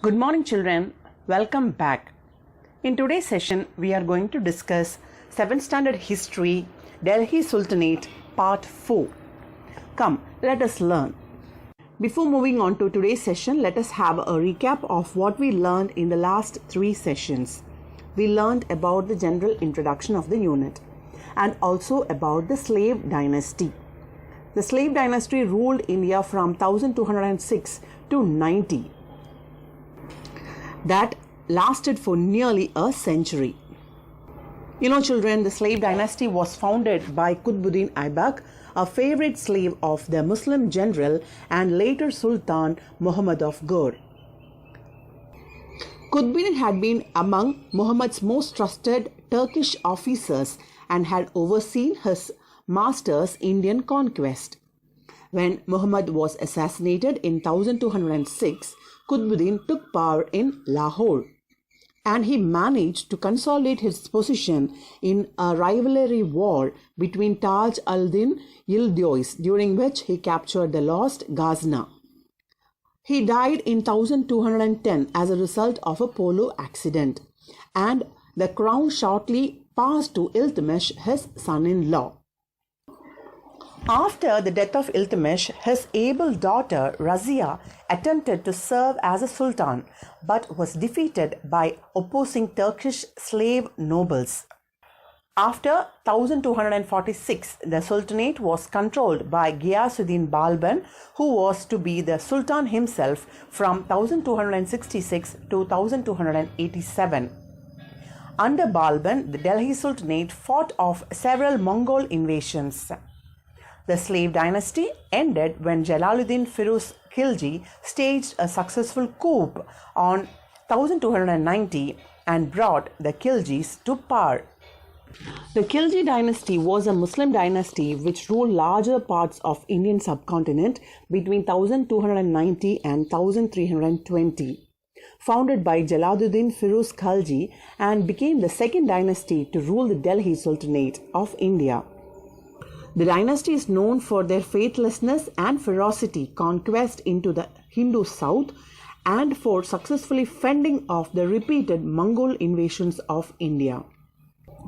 Good morning children, welcome back. In today's session we are going to discuss 7th standard history, Delhi Sultanate part 4. Come, let us learn. Before moving on to today's session, let us have a recap of what we learned in the last 3 sessions. We learned about the general introduction of the unit and also about the Slave Dynasty. The Slave Dynasty ruled India from 1206 to 90. That lasted for nearly a century. You know children, the Slave Dynasty was founded by Qutbuddin Aibak, a favorite slave of the Muslim general and later Sultan Muhammad of Ghor. Qutbuddin had been among Muhammad's most trusted Turkish officers and had overseen his master's Indian conquest. When Muhammad was assassinated in 1206, Qutbuddin took power in Lahore, and he managed to consolidate his position in a rivalry war between Taj al-Din Yildiz, during which he captured the lost Ghazna. He died in 1210 as a result of a polo accident, and the crown shortly passed to Iltutmish, his son-in-law. After the death of Iltutmish, his able daughter Razia attempted to serve as a sultan but was defeated by opposing Turkish slave nobles. After 1246, the sultanate was controlled by Ghiyasuddin Balban, who was to be the sultan himself from 1266 to 1287. Under Balban, the Delhi Sultanate fought off several Mongol invasions. The Slave Dynasty ended when Jalaluddin Khilji staged a successful coup on 1290 and brought the Khiljis to power. The Khilji dynasty was a Muslim dynasty which ruled larger parts of Indian subcontinent between 1290 and 1320. Founded by Jalaluddin Khilji and became the second dynasty to rule the Delhi Sultanate of India. The dynasty is known for their faithlessness and ferocity conquest into the Hindu south and for successfully fending off the repeated Mongol invasions of India.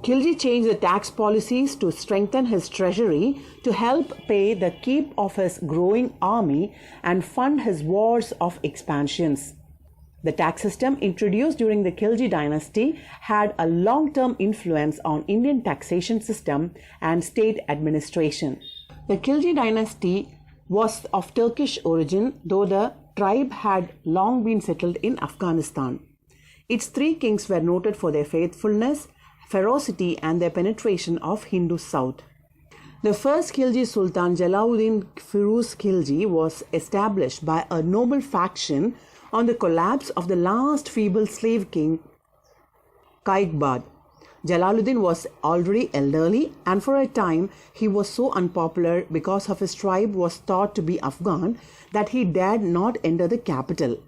Khilji changed the tax policies to strengthen his treasury to help pay the keep of his growing army and fund his wars of expansions. The tax system introduced during the Khilji dynasty had a long-term influence on Indian taxation system and state administration. The Khilji dynasty was of Turkish origin, though the tribe had long been settled in Afghanistan. Its 3 kings were noted for their faithfulness, ferocity and their penetration of Hindu south. The first Khilji Sultan, Jalaluddin Khilji, was established by a noble faction on the collapse of the last feeble slave king Kaikbad. Jalaluddin was already elderly, and for a time he was so unpopular because of his tribe was thought to be Afghan that he dared not enter the capital.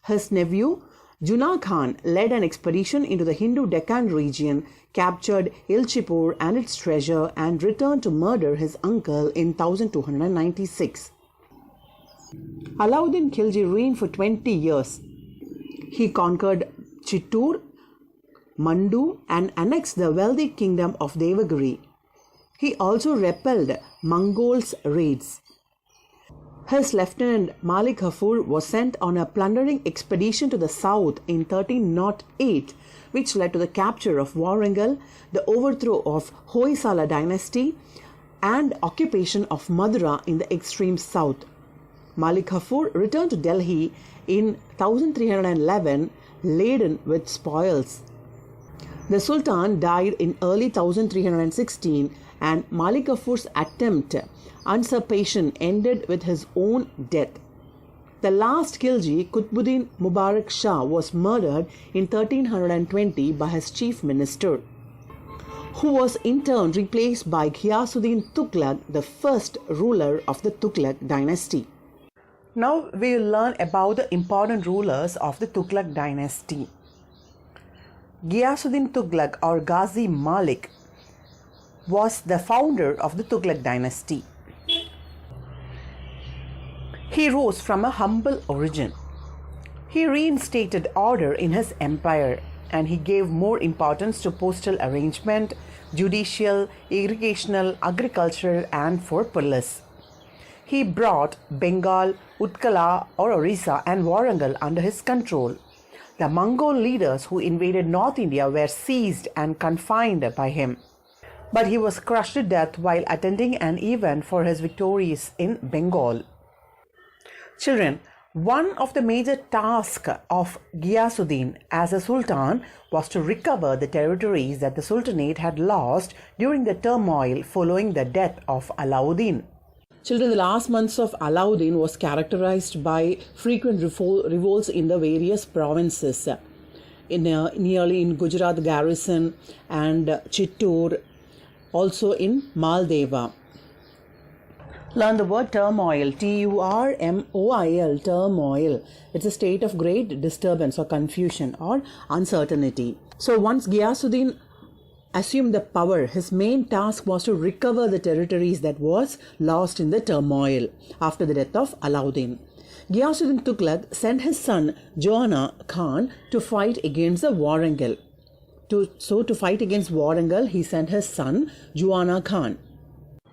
His nephew Junna Khan led an expedition into the Hindu Deccan region, captured Ilchipur and its treasure, and returned to murder his uncle in 1296. Alauddin Khilji reigned for 20 years. He conquered Chittoor, Mandu and annexed the wealthy kingdom of Devagiri. He also repelled Mongols' raids. His lieutenant Malik Kafur was sent on a plundering expedition to the south in 1308, which led to the capture of Warangal, the overthrow of Hoysala dynasty and occupation of Madurai in the extreme south. Malik Kafur returned to Delhi in 1311 laden with spoils. The Sultan died in early 1316 and Malik Kafur's attempt usurpation ended with his own death. The last Khilji, Qutbuddin Mubarak Shah, was murdered in 1320 by his chief minister, who was in turn replaced by Ghiyasuddin Tughlaq, the first ruler of the Tughlaq dynasty. Now we will learn about the important rulers of the Tughlaq dynasty. Ghiyasuddin Tughlaq or Ghazi Malik was the founder of the Tughlaq dynasty. He rose from a humble origin. He reinstated order in his empire, and he gave more importance to postal arrangement, judicial, irrigational, agricultural, and for police. He brought Bengal, Utkala or Orissa and Warangal under his control. The Mongol leaders who invaded North India were seized and confined by him. But he was crushed to death while attending an event for his victories in Bengal. Children, one of the major tasks of Ghiyasuddin as a sultan was to recover the territories that the sultanate had lost during the turmoil following the death of Alauddin. Children, the last months of Alauddin was characterized by frequent revolts in the various provinces, nearly in Gujarat garrison and Chittor, also in Maldeva. Learn the word turmoil, Turmoil, turmoil. It's a state of great disturbance or confusion or uncertainty. So once Ghiyasuddin assumed the power, his main task was to recover the territories that was lost in the turmoil after the death of Alauddin. Ghiyasuddin Tughlaq sent his son Juana Khan to fight against the Warangal. To fight against Warangal, he sent his son Juana Khan.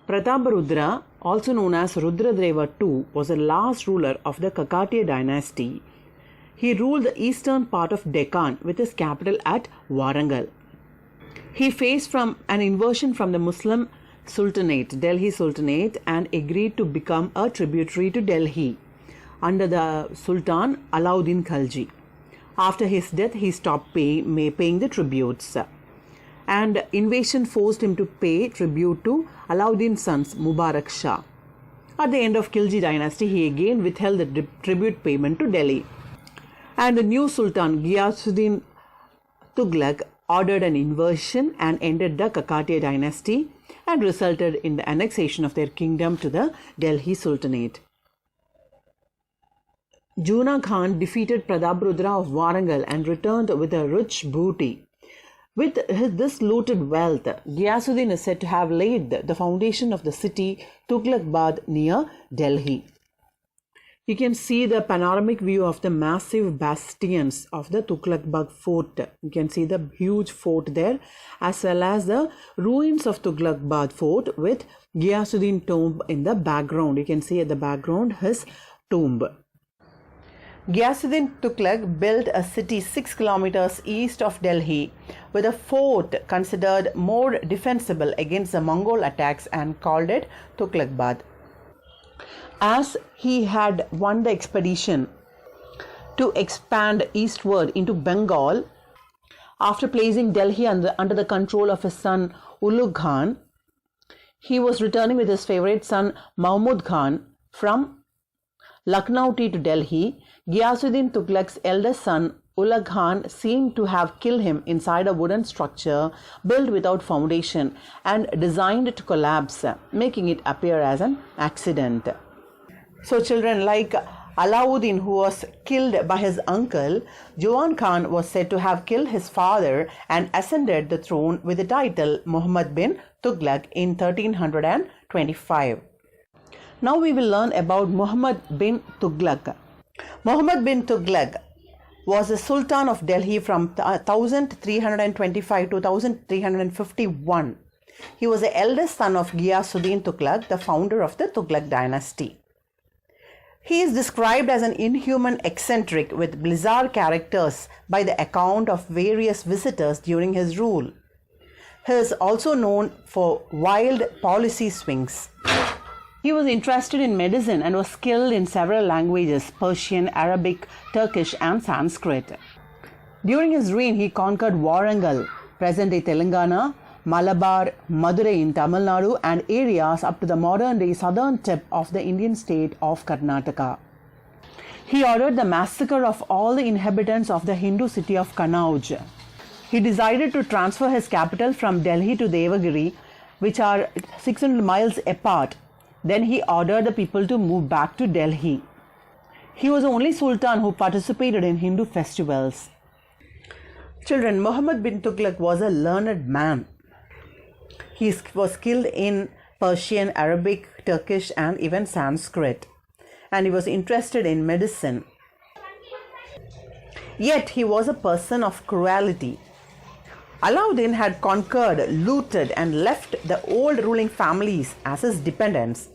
Prataparudra, also known as Rudradeva II, was the last ruler of the Kakatiya dynasty. He ruled the eastern part of Deccan with his capital at Warangal. He faced an invasion from the Muslim Sultanate, Delhi Sultanate, and agreed to become a tributary to Delhi under the Sultan Alauddin Khilji. After his death, he stopped paying the tributes, and invasion forced him to pay tribute to Alauddin's sons Mubarak Shah. At the end of Khilji dynasty, he again withheld the tribute payment to Delhi. And the new Sultan Ghiyasuddin Tughlaq ordered an invasion and ended the Kakatiya dynasty and resulted in the annexation of their kingdom to the Delhi Sultanate. Juana Khan defeated Prataparudra of Warangal and returned with a rich booty. With this looted wealth, Ghiyasuddin is said to have laid the foundation of the city Tughlaqabad near Delhi. You can see the panoramic view of the massive bastions of the Tughlaqabad fort. You can see the huge fort there, as well as the ruins of Tughlaqabad fort with Ghiyasuddin tomb in the background. You can see at the background his tomb. Ghiyasuddin Tughlaq built a city 6 kilometers east of Delhi with a fort considered more defensible against the Mongol attacks and called it Tughlaqabad. As he had won the expedition to expand eastward into Bengal, after placing Delhi under the control of his son Ulugh Khan, he was returning with his favorite son Mahmud Khan from Lucknow to Delhi. Ghiyasuddin Tughlaq's eldest son Ulugh Khan seemed to have killed him inside a wooden structure built without foundation and designed to collapse, making it appear as an accident. So children, like Alauddin, who was killed by his uncle, Juan Khan was said to have killed his father and ascended the throne with the title Muhammad bin Tughlaq in 1325. Now we will learn about Muhammad bin Tughlaq. Muhammad bin Tughlaq was the Sultan of Delhi from 1325 to 1351. He was the eldest son of Ghiyasuddin Tughlaq, the founder of the Tughlaq dynasty. He is described as an inhuman eccentric with bizarre characters by the account of various visitors during his rule. He is also known for wild policy swings. He was interested in medicine and was skilled in several languages: Persian, Arabic, Turkish, and Sanskrit. During his reign, he conquered Warangal, present-day Telangana, Malabar, Madurai in Tamilnadu, and areas up to the modern-day southern tip of the Indian state of Karnataka. He ordered the massacre of all the inhabitants of the Hindu city of Kanauj. He decided to transfer his capital from Delhi to Devagiri, which are 600 miles apart. Then he ordered the people to move back to Delhi. He was the only sultan who participated in Hindu festivals. Children, Muhammad bin Tughlaq was a learned man. He was skilled in Persian, Arabic, Turkish, and even Sanskrit. And he was interested in medicine. Yet he was a person of cruelty. Alauddin had conquered, looted, and left the old ruling families as his dependents.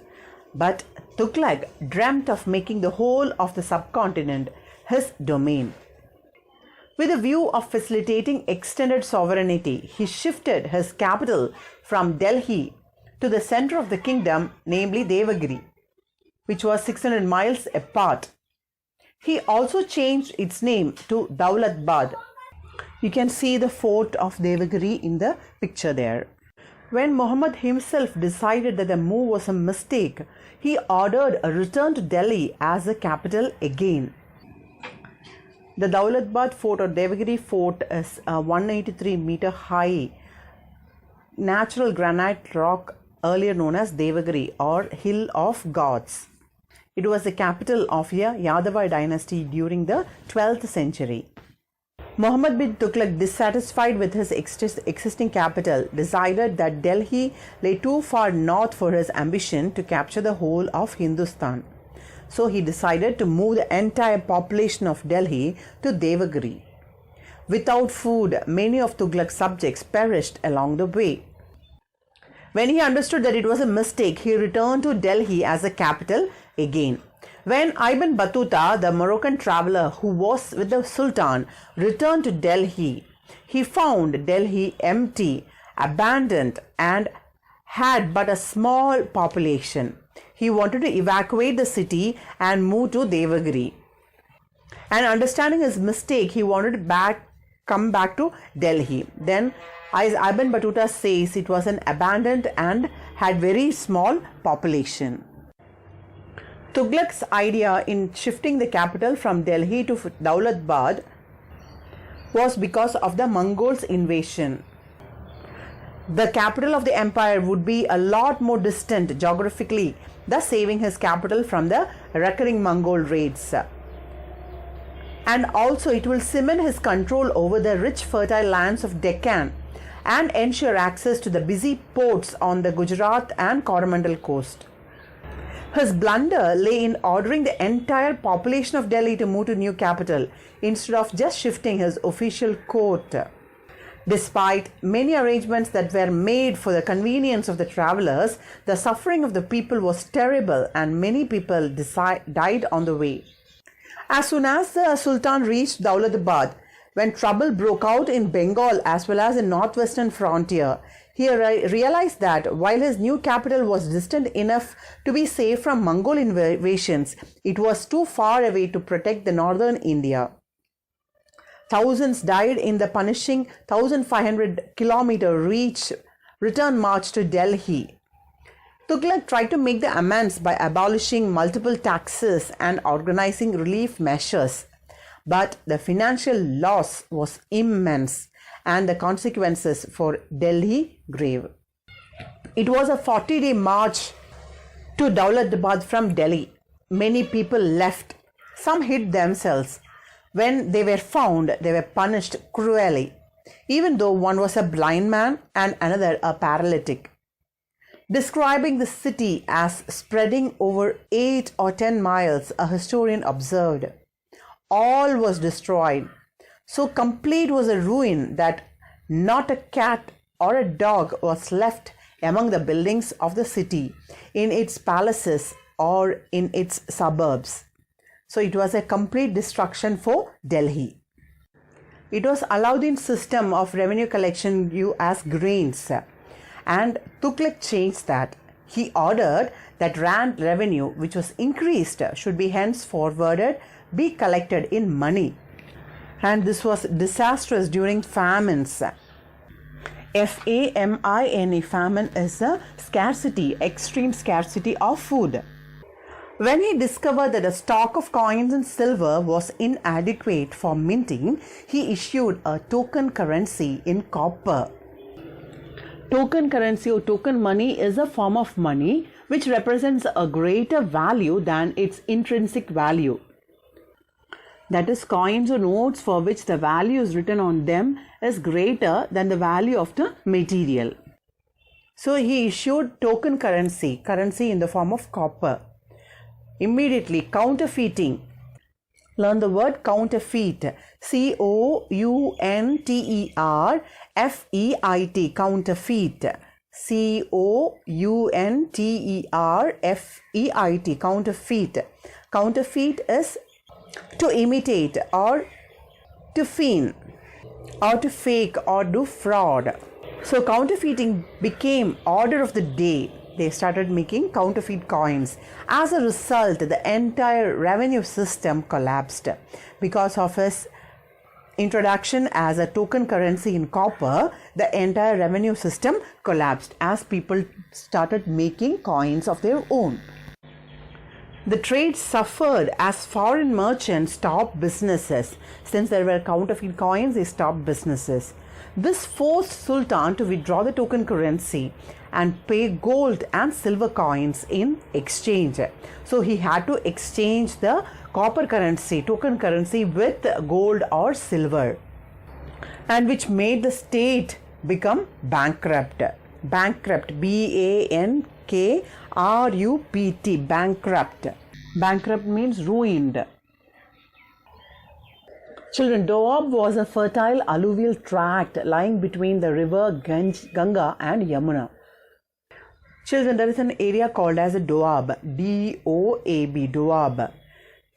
But Tughlaq dreamt of making the whole of the subcontinent his domain. With a view of facilitating extended sovereignty, he shifted his capital from Delhi to the center of the kingdom, namely Devagiri, which was 600 miles apart. He also changed its name to Daulatbad. You can see the fort of Devagiri in the picture there. When Muhammad himself decided that the move was a mistake, he ordered a return to Delhi as the capital again. The Daulatbad fort or Devagiri fort is a 183-meter high natural granite rock, earlier known as Devagiri or Hill of Gods. It was the capital of a Yadava dynasty during the 12th century. Muhammad bin Tughlaq, dissatisfied with his existing capital, decided that Delhi lay too far north for his ambition to capture the whole of Hindustan. So he decided to move the entire population of Delhi to Devagiri. Without food, many of Tughlaq's subjects perished along the way. When he understood that it was a mistake, he returned to Delhi as the capital again. When Ibn Battuta, the Moroccan traveler who was with the Sultan, returned to Delhi, he found Delhi empty, abandoned, and had but a small population. He wanted to evacuate the city and move to Devagiri. And understanding his mistake, he wanted to come back to Delhi. Then, as Ibn Battuta says, it was an abandoned and had very small population. Tughlaq's idea in shifting the capital from Delhi to Daulatbad was because of the Mongols' invasion. The capital of the empire would be a lot more distant geographically, thus saving his capital from the recurring Mongol raids. And also it will cement his control over the rich fertile lands of Deccan and ensure access to the busy ports on the Gujarat and Coromandel coast. His blunder lay in ordering the entire population of Delhi to move to new capital instead of just shifting his official court. Despite many arrangements that were made for the convenience of the travelers, the suffering of the people was terrible and many people died on the way. As soon as the Sultan reached Daulatbad, when trouble broke out in Bengal as well as in northwestern frontier, he realized that while his new capital was distant enough to be safe from Mongol invasions, it was too far away to protect the northern India. Thousands died in the punishing 1,500-kilometer return march to Delhi. Tughlaq tried to make the amends by abolishing multiple taxes and organizing relief measures. But the financial loss was immense and the consequences for Delhi grave. It was a 40-day march to Daulatbad from Delhi. Many people left. Some hid themselves. When they were found, they were punished cruelly, even though one was a blind man and another a paralytic. Describing the city as spreading over 8 or 10 miles, a historian observed, all was destroyed. So complete was the ruin that not a cat or a dog was left among the buildings of the city, in its palaces or in its suburbs. So it was a complete destruction for Delhi. It was Alauddin's system of revenue collection viewed as grains, and Tughlaq changed that. He ordered that rand revenue, which was increased, should be henceforward be collected in money. And this was disastrous during famines. Famine, famine is a scarcity, extreme scarcity of food. When he discovered that the stock of coins and silver was inadequate for minting, he issued a token currency in copper. Token currency or token money is a form of money which represents a greater value than its intrinsic value. That is, coins or notes for which the value is written on them is greater than the value of the material. So he issued token currency in the form of copper. Immediately, counterfeiting Learn the word counterfeit. COUNTERFEIT. Counterfeit. COUNTERFEIT. Counterfeit. Counterfeit is to imitate or to feign or to fake or do fraud. So counterfeiting became order of the day. They started making counterfeit coins. As a result, the entire revenue system collapsed. Because of his introduction as a token currency in copper, the entire revenue system collapsed as people started making coins of their own. The trade suffered as foreign merchants stopped businesses. Since there were counterfeit coins, they stopped businesses. This forced Sultan to withdraw the token currency and pay gold and silver coins in exchange. So he had to exchange the copper currency, token currency, with gold or silver, and which made the state become bankrupt. Bankrupt, BANKRUPT, bankrupt. Bankrupt means ruined. Children, Doab was a fertile alluvial tract lying between the river Ganga and Yamuna. Children, there is an area called as a Doab, D-O-A-B, Doab,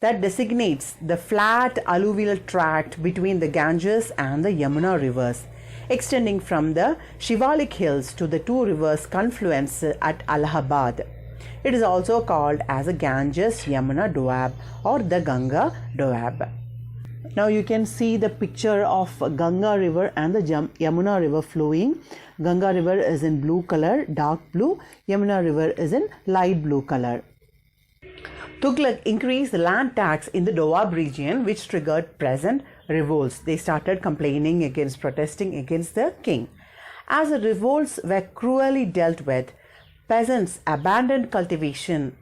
that designates the flat alluvial tract between the Ganges and the Yamuna rivers, extending from the Shivalik hills to the two rivers' confluence at Allahabad. It is also called as a Ganges Yamuna Doab or the Ganga Doab. Now you can see the picture of Ganga river and the Yamuna river flowing. Ganga river is in blue color, dark blue. Yamuna river is in light blue color. Tughlaq increased the land tax in the Doab region, which triggered present revolts. They started protesting against the king. As the revolts were cruelly dealt with, peasants abandoned cultivation.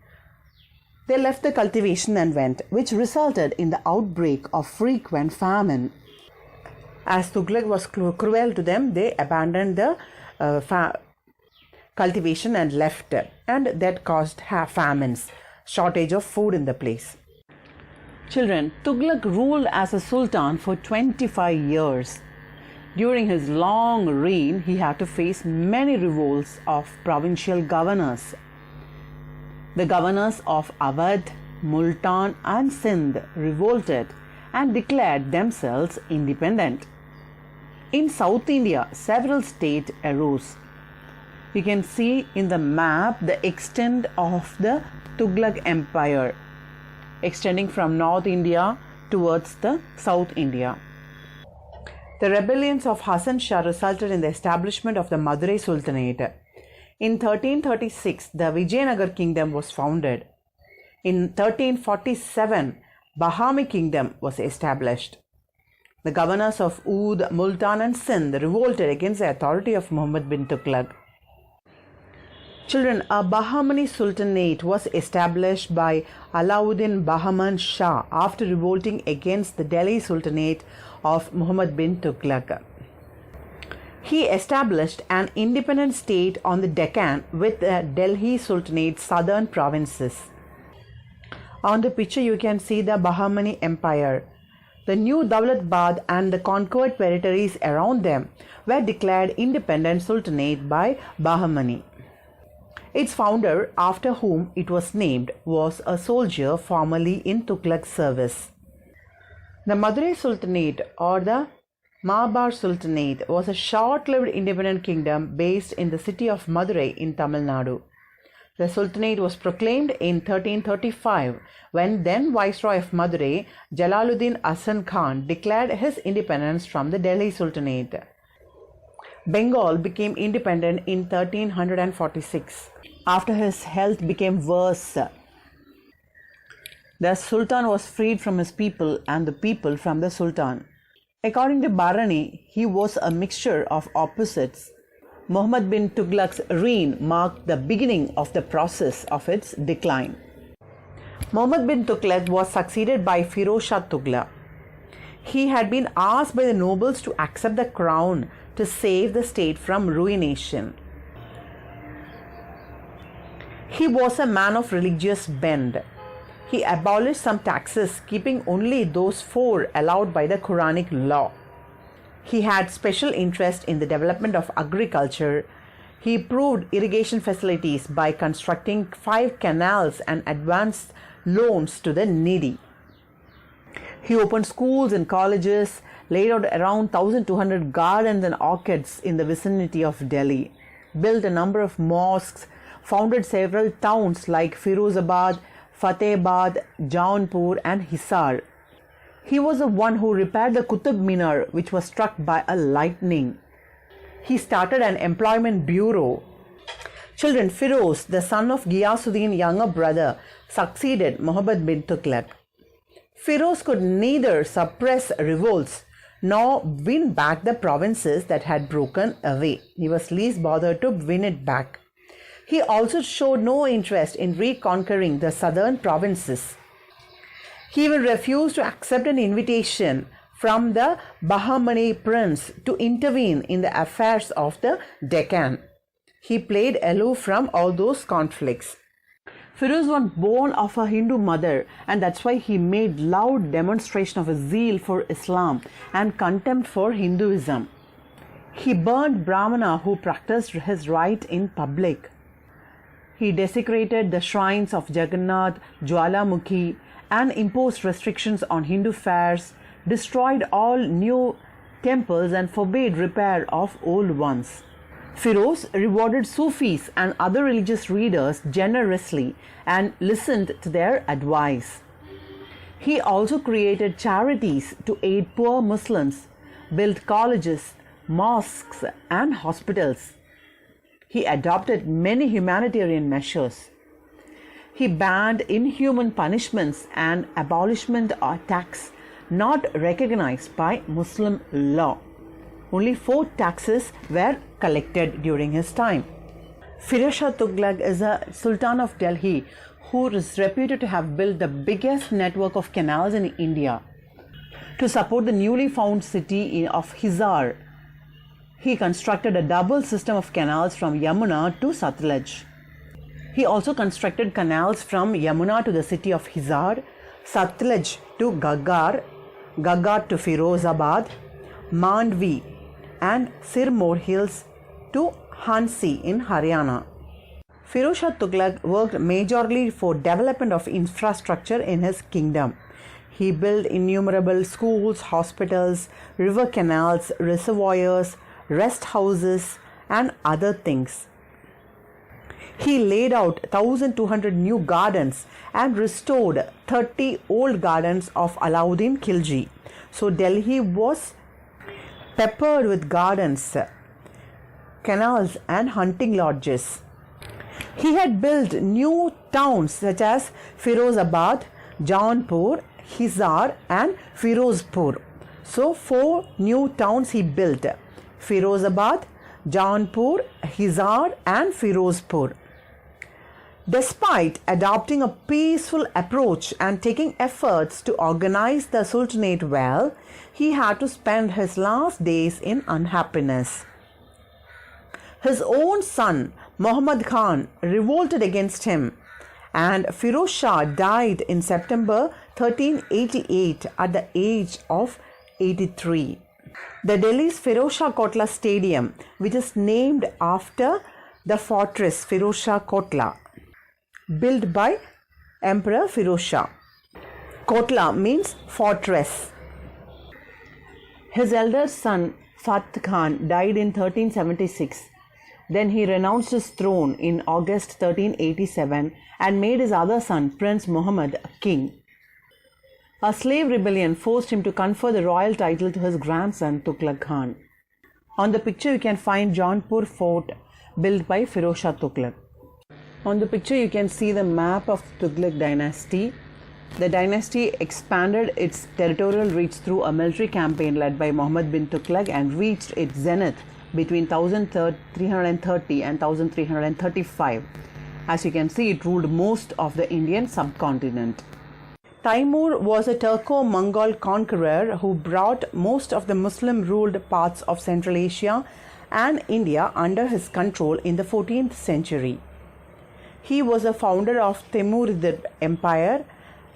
They left the cultivation and went, which resulted in the outbreak of frequent famine. As Tughlaq was cruel to them, they abandoned the cultivation and left, and that caused famines, shortage of food in the place. Children, Tughlaq ruled as a sultan for 25 years. During his long reign, he had to face many revolts of provincial governors. The governors of Awadh, Multan and Sindh revolted and declared themselves independent. In South India, several states arose. You can see in the map the extent of the Tughlaq Empire, extending from North India towards the South India. The rebellions of Hasan Shah resulted in the establishment of the Madurai Sultanate. In 1336, the Vijayanagar kingdom was founded. In 1347, Bahami kingdom was established. The governors of Oudh, Multan and Sindh revolted against the authority of Muhammad bin Tughlaq. Children, a Bahmani Sultanate was established by Alauddin Bahman Shah after revolting against the Delhi Sultanate of Muhammad bin Tughlaq. He established an independent state on the Deccan with the Delhi Sultanate's southern provinces. On the picture you can see the Bahmani Empire. The new Dawlatbad and the conquered territories around them were declared independent sultanate by Bahmani. Its founder, after whom it was named, was a soldier formerly in Tughlaq's service. The Madurai Sultanate or the Malabar Sultanate was a short-lived independent kingdom based in the city of Madurai in Tamilnadu. The Sultanate was proclaimed in 1335 when then Viceroy of Madurai, Jalaluddin Hasan Khan, declared his independence from the Delhi Sultanate. Bengal became independent in 1346. After his health became worse, the Sultan was freed from his people and the people from the Sultan. According to Bharani, he was a mixture of opposites. Muhammad bin Tughlaq's reign marked the beginning of the process of its decline. Muhammad bin Tughlaq was succeeded by Firoz Shah Tughlaq. He had been asked by the nobles to accept the crown to save the state from ruination. He was a man of religious bent. He abolished some taxes, keeping only those 4 allowed by the Quranic law. He had special interest in the development of agriculture. He improved irrigation facilities by constructing 5 canals and advanced loans to the needy. He opened schools and colleges, laid out around 1,200 gardens and orchards in the vicinity of Delhi, built a number of mosques, founded several towns like Firozabad, Fatehbad, Jaunpur and Hisar. He was the one who repaired the Qutub Minar, which was struck by a lightning. He started an employment bureau. Children, Firoz, the son of Ghiyasuddin's younger brother, succeeded Muhammad bin Tughlaq. Firoz could neither suppress revolts nor win back the provinces that had broken away. He was least bothered to win it back. He also showed no interest in reconquering the southern provinces. He even refused to accept an invitation from the Bahmani prince to intervene in the affairs of the Deccan. He played aloof from all those conflicts. Firoz was born of a Hindu mother, and that's why he made loud demonstration of his zeal for Islam and contempt for Hinduism. He burned Brahmana who practiced his rite in public. He desecrated the shrines of Jagannath, Jwalamukhi, and imposed restrictions on Hindu fairs, destroyed all new temples and forbade repair of old ones. Firoz rewarded Sufis and other religious leaders generously and listened to their advice. He also created charities to aid poor Muslims, built colleges, mosques, and hospitals. He adopted many humanitarian measures. He banned inhuman punishments and abolishment of tax not recognized by Muslim law. Only 4 taxes were collected during his time. Firoz Shah Tughlaq is a Sultan of Delhi who is reputed to have built the biggest network of canals in India. To support the newly found city of Hisar, he constructed a double system of canals from Yamuna to Satluj. He also constructed canals from Yamuna to the city of Hisar, Satluj to Ghaggar, Ghaggar to Firozabad, Mandvi and Sirmoor Hills to Hansi in Haryana. Firoz Shah Tughlaq worked majorly for development of infrastructure in his kingdom. He built innumerable schools, hospitals, river canals, reservoirs, rest houses and other things. He laid out 1,200 new gardens and restored 30 old gardens of Alauddin Khilji. So Delhi was peppered with gardens, canals and hunting lodges. He had built new towns such as Firozabad, Jaunpur, Hisar and Firozpur. So 4 new towns he built: Firozabad, Jaunpur, Hisar and Firozpur. Despite adopting a peaceful approach and taking efforts to organize the Sultanate well, he had to spend his last days in unhappiness. His own son, Muhammad Khan, revolted against him, and Firoz Shah died in September 1388 at the age of 83. The Delhi's Firoz Shah Kotla Stadium, which is named after the fortress Firoz Shah Kotla, built by Emperor Firoz Shah. Kotla means fortress. His elder son Fath Khan died in 1376. Then he renounced his throne in August 1387 and made his other son Prince Muhammad king. A slave rebellion forced him to confer the royal title to his grandson Tughlaq Khan. On the picture you can find Jaunpur fort built by Firoz Shah Tughlaq. On the picture you can see the map of Tughlaq dynasty. The dynasty expanded its territorial reach through a military campaign led by Muhammad bin Tughlaq and reached its zenith between 1330 and 1335. As you can see, it ruled most of the Indian subcontinent. Taimur was a Turco-Mongol conqueror who brought most of the Muslim-ruled parts of Central Asia and India under his control in the 14th century. He was a founder of Timurid Empire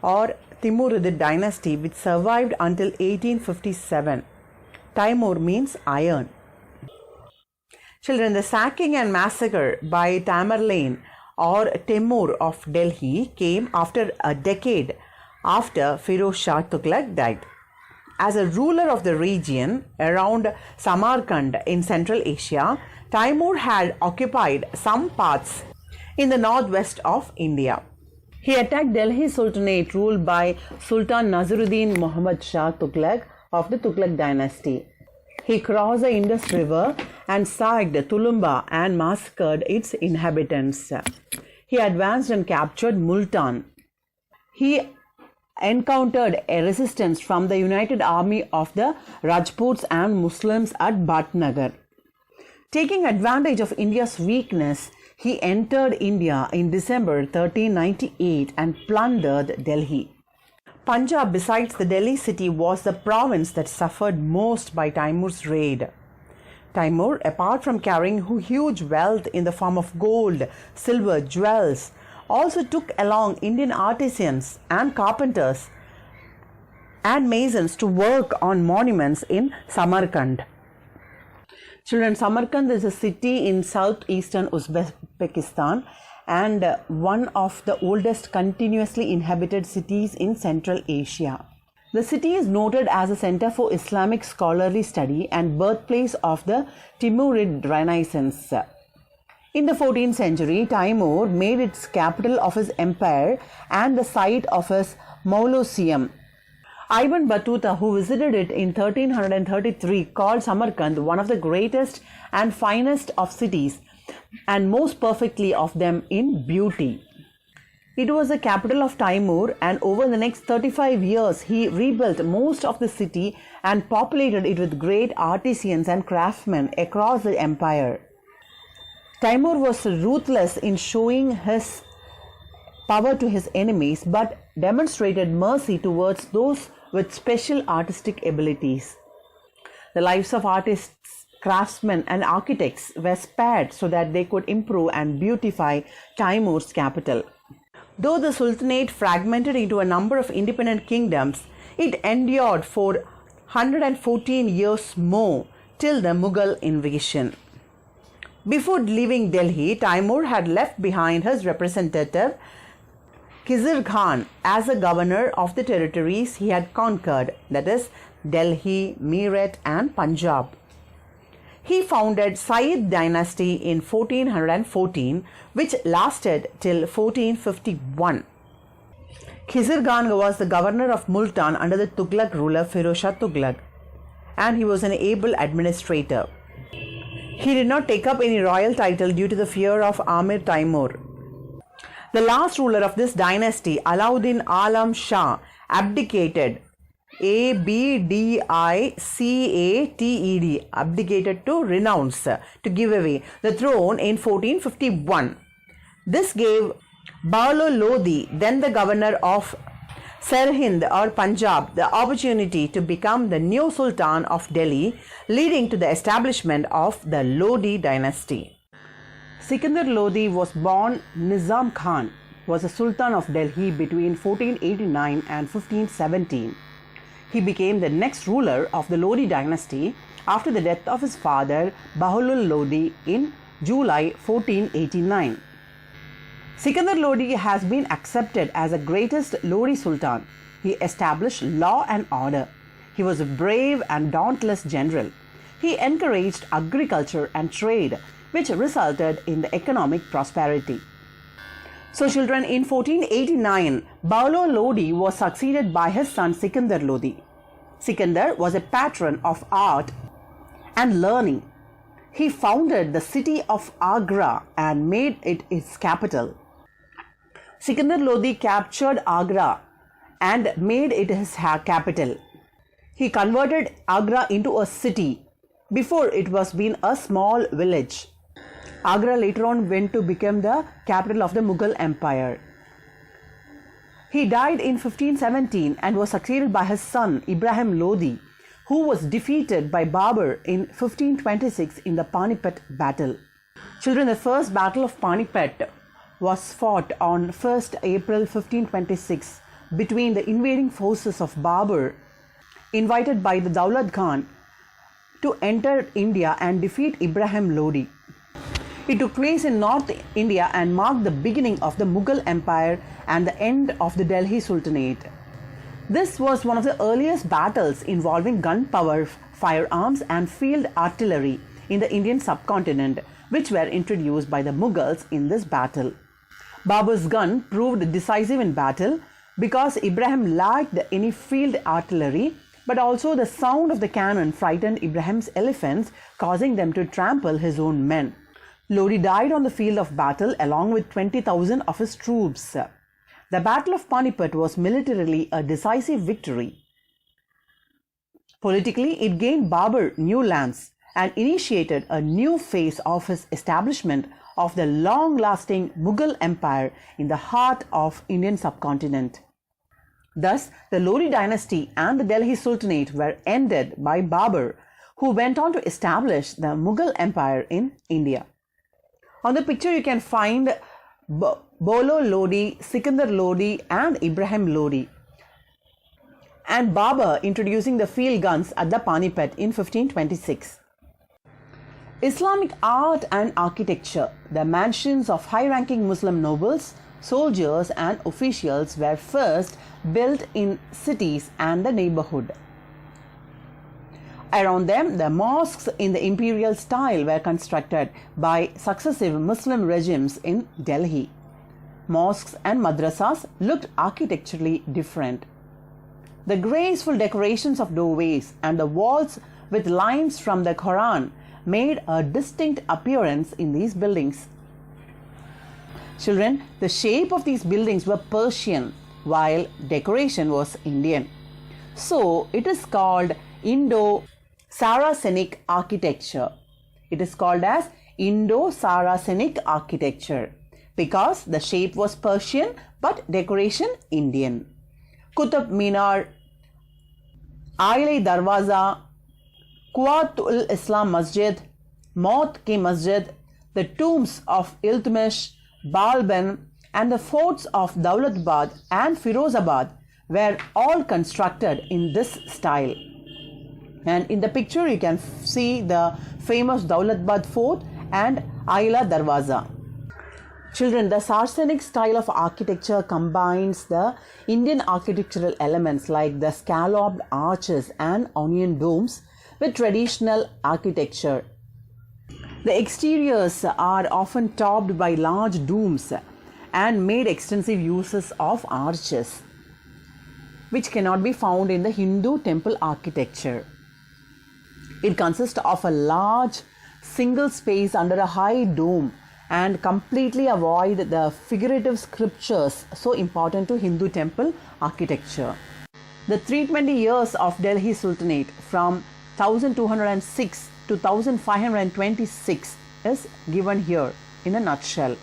or Timurid dynasty, which survived until 1857. Timur means iron. Children, the sacking and massacre by Tamerlane or Timur of Delhi came after a decade after Firoz Shah Tughlaq died. As a ruler of the region around Samarkand in Central Asia, Timur had occupied some parts in the northwest of India. He attacked Delhi Sultanate ruled by Sultan Naseeruddin Muhammad Shah Tughlaq of the Tughlaq dynasty. He crossed the Indus River and sacked Tulumba and massacred its inhabitants. He advanced and captured Multan. He encountered a resistance from the united army of the Rajputs and Muslims at Bhatnagar. Taking advantage of India's weakness, he entered India in December 1398 and plundered Delhi. Punjab, besides the Delhi city, was the province that suffered most by Timur's raid. Timur, apart from carrying huge wealth in the form of gold, silver, jewels, also took along Indian artisans and carpenters and masons to work on monuments in Samarkand. Children, Samarkand is a city in southeastern Uzbekistan and one of the oldest continuously inhabited cities in Central Asia. The city is noted as a center for Islamic scholarly study and birthplace of the Timurid Renaissance. In the 14th century, Timur made its capital of his empire and the site of his mausoleum. Ibn Battuta, who visited it in 1333, called Samarkand one of the greatest and finest of cities and most perfectly of them in beauty. It was the capital of Timur, and over the next 35 years he rebuilt most of the city and populated it with great artisans and craftsmen across the empire. Timur was ruthless in showing his power to his enemies, but demonstrated mercy towards those with special artistic abilities. The lives of artists, craftsmen and architects were spared so that they could improve and beautify Timur's capital. Though the Sultanate fragmented into a number of independent kingdoms, it endured for 114 years more till the Mughal invasion. Before leaving Delhi, Timur had left behind his representative Khizr Khan as the governor of the territories he had conquered, that is, Delhi, Meerut and Punjab. He founded Slave Dynasty in 1414, which lasted till 1451. Khizr Khan was the governor of Multan under the Tughlaq ruler Firoz Shah Tughlaq, and he was an able administrator. He did not take up any royal title due to the fear of Amir Timur. The last ruler of this dynasty, Alauddin Alam Shah, abdicated. Abdicated, abdicated to renounce, to give away the throne in 1451. This gave Bahlo Lodi, then the governor of Sirhind or Punjab, the opportunity to become the new Sultan of Delhi, leading to the establishment of the Lodi dynasty. Sikandar Lodi was born Nizam Khan, was a Sultan of Delhi between 1489 and 1517. He became the next ruler of the Lodi dynasty after the death of his father Bahulul Lodi in July 1489. Sikandar Lodi has been accepted as the greatest Lodi Sultan. He established law and order. He was a brave and dauntless general. He encouraged agriculture and trade, which resulted in the economic prosperity. So children, in 1489, Bahlo Lodi was succeeded by his son Sikandar Lodi. Sikandar was a patron of art and learning. He founded the city of Agra and made it its capital. Sikandar Lodi captured Agra and made it his capital. He converted Agra into a city. Before it was been a small village. Agra later on went to become the capital of the Mughal Empire. He died in 1517 and was succeeded by his son Ibrahim Lodi, who was defeated by Babur in 1526 in the Panipet battle. Children, the first battle of Panipet was fought on 1st April 1526 between the invading forces of Babur, invited by the Daulad Khan, to enter India and defeat Ibrahim Lodi. It took place in North India and marked the beginning of the Mughal Empire and the end of the Delhi Sultanate. This was one of the earliest battles involving gunpowder, firearms and field artillery in the Indian subcontinent, which were introduced by the Mughals in this battle. Babur's gun proved decisive in battle because Ibrahim lacked any field artillery, but also the sound of the cannon frightened Ibrahim's elephants, causing them to trample his own men. Lodi died on the field of battle along with 20,000 of his troops. The Battle of Panipet was militarily a decisive victory. Politically, it gained Babur new lands and initiated a new phase of his establishment of the long-lasting Mughal Empire in the heart of Indian subcontinent. Thus, the Lodi dynasty and the Delhi Sultanate were ended by Babur, who went on to establish the Mughal Empire in India. On the picture, you can find Bolo Lodi, Sikandar Lodi and Ibrahim Lodi, and Babur introducing the field guns at the Panipet in 1526. Islamic art and architecture. The mansions of high-ranking Muslim nobles, soldiers and officials were first built in cities and the neighborhood. Around them, the mosques in the imperial style were constructed by successive Muslim regimes in Delhi. Mosques and madrasas looked architecturally different. The graceful decorations of doorways and the walls with lines from the Quran made a distinct appearance in these buildings. Children, the shape of these buildings were Persian, while decoration was Indian. So, it is called Indo Sarasinic architecture. It is called as Indo-Sarasinic architecture because the shape was Persian but decoration Indian. Qutub Minar, Aile Darwaza, Quwat Islam Masjid, Maut Ki Masjid, the tombs of Iltutmish, Balban and the forts of Daulatbad and Firozabad were all constructed in this style. And in the picture you can see the famous Daulatbad fort and Aila Darwaza. Children, the Sarsonic style of architecture combines the Indian architectural elements like the scalloped arches and onion domes with traditional architecture. The exteriors are often topped by large domes and made extensive uses of arches, which cannot be found in the Hindu temple architecture. It consists of a large single space under a high dome and completely avoid the figurative sculptures so important to Hindu temple architecture. The 320 years of Delhi Sultanate from 1206 to 1526 is given here in a nutshell.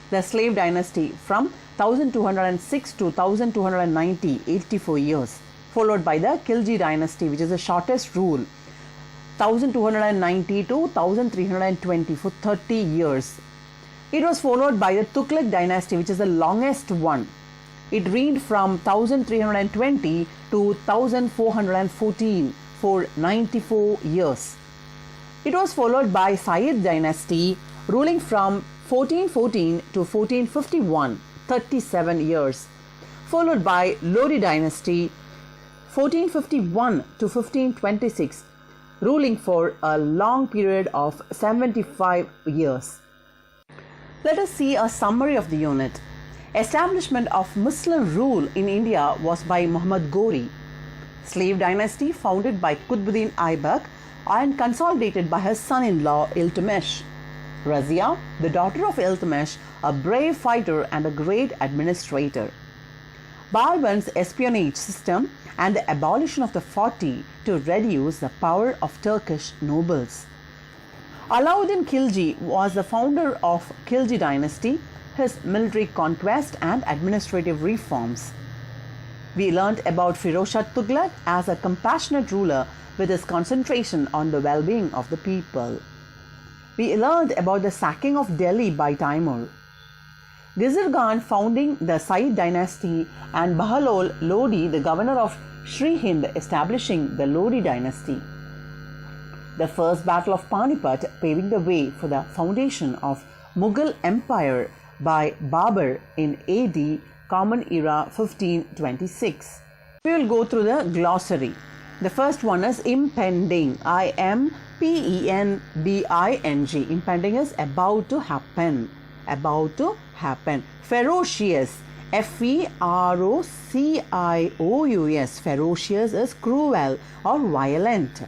The Slave Dynasty from 1206 to 1290, 84 years, followed by the Khilji Dynasty, which is the shortest rule, 1290 to 1320 for 30 years. It was followed by the Tughlaq Dynasty, which is the longest one. It reigned from 1320 to 1414 for 94 years. It was followed by Sayyid Dynasty, ruling from 1414 to 1451, 37 years, followed by Lodi Dynasty, 1451 to 1526, ruling for a long period of 75 years. Let us see a summary of the unit. Establishment of Muslim rule in India was by Muhammad Ghori. Slave Dynasty founded by Qutbuddin Aibak and consolidated by his son-in-law Iltutmish. Razia, the daughter of Iltutmish, a brave fighter and a great administrator. Balban's espionage system and the abolition of the 40 to reduce the power of Turkish nobles. Alauddin Khilji was the founder of Khilji Dynasty, his military conquest and administrative reforms. We learnt about Firoz Shah Tughlaq as a compassionate ruler with his concentration on the well-being of the people. We learned about the sacking of Delhi by Timur. Ghazir Khan founding the Slave Dynasty, and Bahlol Lodi, the governor of Sri Hind, establishing the Lodi dynasty. The first battle of Panipet paving the way for the foundation of Mughal Empire by Babur in AD Common Era 1526. We will go through the glossary. The first one is impending. I-M-P-E-N-D-I-N-G. Impending is about to happen. About to happen. Ferocious. F-E-R-O-C-I-O-U-S. Ferocious is cruel or violent.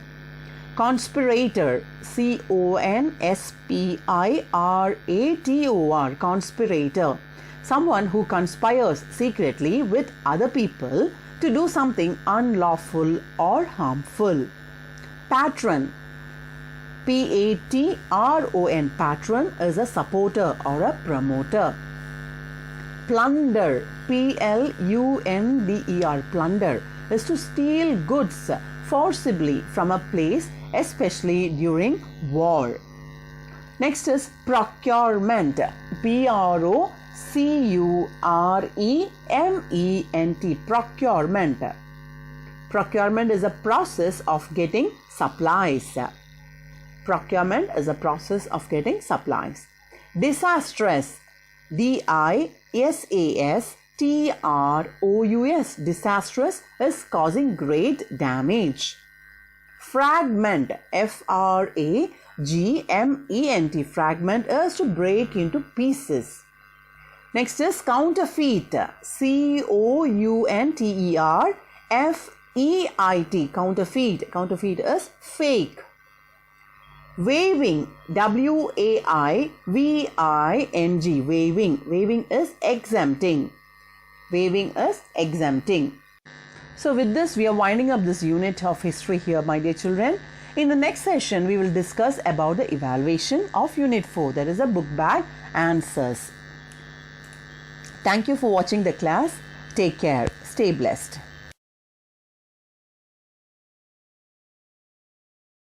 Conspirator. C-O-N-S-P-I-R-A-T-O-R. Conspirator. Someone who conspires secretly with other people to do something unlawful or harmful. Patron. P-A-T-R-O-N. Patron is a supporter or a promoter. Plunder. P-L-U-N-D-E-R. Plunder is to steal goods forcibly from a place, especially during war. Next is procurement. P-R-O-C-U-R-E-M-E-N-T. Procurement. Procurement is a process of getting supplies. Procurement is a process of getting supplies. Disastrous. D-I-S-A-S-T-R-O-U-S. Disastrous is causing great damage. Fragment. F-R-A-G-M-E-N-T. Fragment is to break into pieces. Next is counterfeit. C-O-U-N-T-E-R-F-E-I-T. Counterfeit. Counterfeit is fake. Waiving. W-A-I-V-I-N-G. Waiving. Waiving is exempting. Waiving is exempting. So with this, we are winding up this unit of history here, my dear children. In the next session, we will discuss about the evaluation of Unit 4. That is a book bag answers. Thank you for watching the class. Take care. Stay blessed.